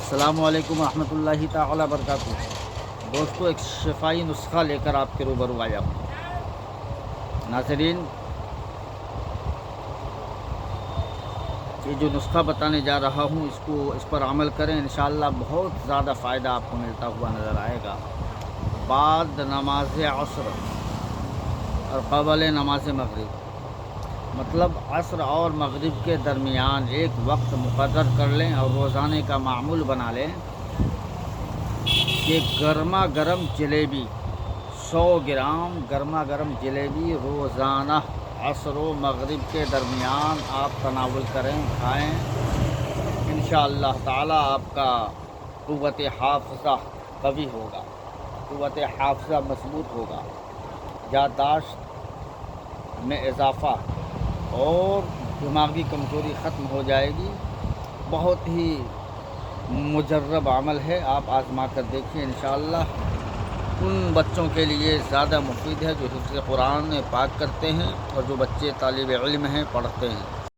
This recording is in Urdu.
السلام علیکم ورحمۃ اللہ تعالی وبرکاتہ۔ دوستو، ایک شفائی نسخہ لے کر آپ کے روبرو آیا ہوں۔ ناظرین، یہ جو نسخہ بتانے جا رہا ہوں اس پر عمل کریں، انشاءاللہ بہت زیادہ فائدہ آپ کو ملتا ہوا نظر آئے گا۔ بعد نماز عصر اور قبل نماز مغرب، مطلب عصر اور مغرب کے درمیان ایک وقت مقرر کر لیں اور روزانے کا معمول بنا لیں کہ گرما گرم جلیبی 100 گرام گرما گرم جلیبی روزانہ عصر و مغرب کے درمیان آپ تناول کریں، کھائیں۔ انشاءاللہ تعالی آپ کا قوت حافظہ قوی ہوگا، قوت حافظہ مضبوط ہوگا، یادداشت میں اضافہ اور دماغی کمزوری ختم ہو جائے گی۔ بہت ہی مجرب عمل ہے، آپ آزما کر دیکھیے۔ انشاءاللہ ان بچوں کے لیے زیادہ مفید ہے جو حفظ قرآن پاک کرتے ہیں اور جو بچے طالب علم ہیں، پڑھتے ہیں۔